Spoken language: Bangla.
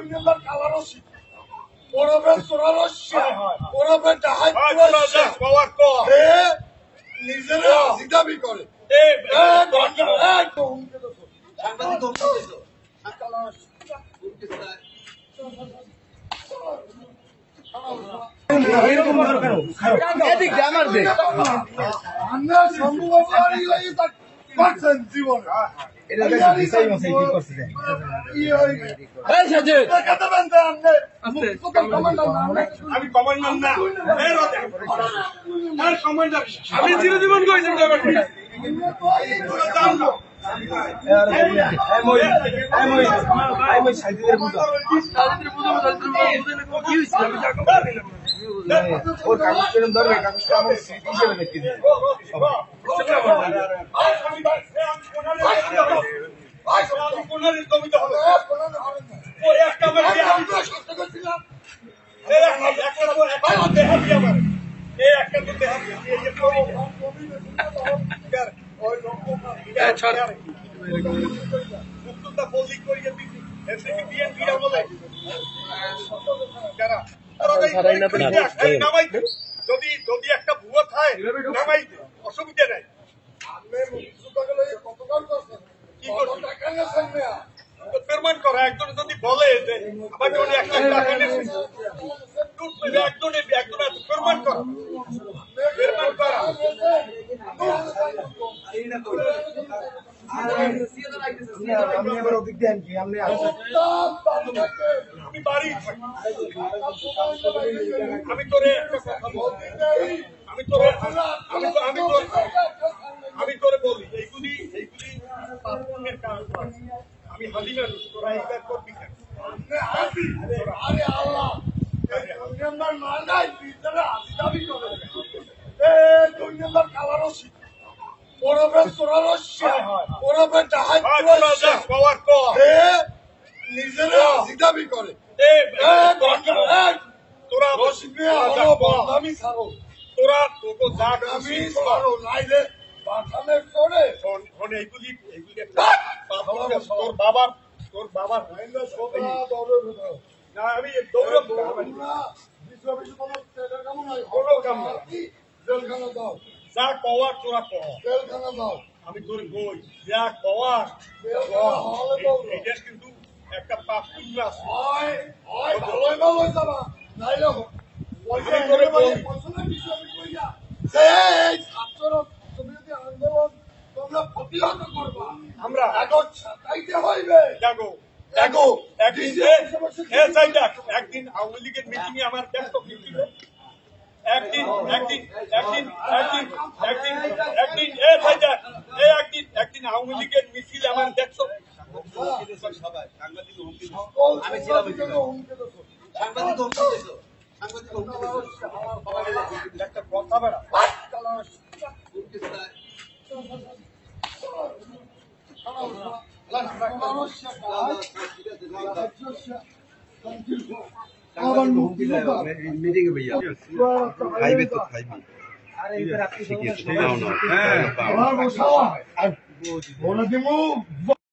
দুনিয়ার কালারসি ওরবে সোরারসিয়া ওরবে ডাহাই হে নিজেরা জিদাবি করে সাংবাদিক এরকম দরকার এদিক আমার দেখ আমরা সম্ভব পারছেন জীবন এটা দিশাই মশাই কি করছে এই সাজে কত বন্ধ আপনি আমি কমান্ডার না আর কমান্ডার আমি চিরজীবন কইছি ওর কাগজ ধরবে কাগজটা আমার স্মৃতি হিসেবে দেখতে দিই যদি একটা ভুয়া থাকে নামাই অসুবিধা নাই পেমেন্ট করা একজন যদি বলে যে আমাকে উনি 1 লাখ টাকা নিয়েছে একজন পেমেন্ট করা আমি আবার অধিক দেন কি আপনি আমি বাড়ি আমি তোরে একটা কথা বলছি আমি তোরে বলি এইগুলি পাপনের কাজ আমি হালিমা তোরা একবার করবি আরে আল্লাহ দুনিয়ার মানাই ভিতরে জিদাবি করে দুনিয়ার কালারসি ওরবে সোরারসিয়া ওরবে ডাহাই হে নিজেরা জিদাবি করে তোরা আমি ছাড়ো তোরা তোকে যা আমি ছাড়ো নাইলে বাথানের করে এইগুলি তোর বাবার না আমি দৌড় কোনো কাম না জেলখানা দাও যা কওয়ার তোরা কও জেলখানা দাও আমি তোর বই যা কওয়ার হলে দাও এটা কিন্তু একটা পাপ পুণ্য আছে ভালোই যাবা নাইলে পয়সা করে বল। তুমি যদি আন্দোলন তোমরা প্রতিহত করবা আমরা এখন ছাতাইতে হইবে জাগো এগো একদিন আওয়ামী লীগের মিটিং এ আমার ব্যস্ত ছিল একদিন আওয়ামী লীগের মিছিল আমার দেখছো আমি ছিলাম একটা কথা বেড়া मीटिंग भैया खाइबे तो खाइबे ठीक है বলে দিমু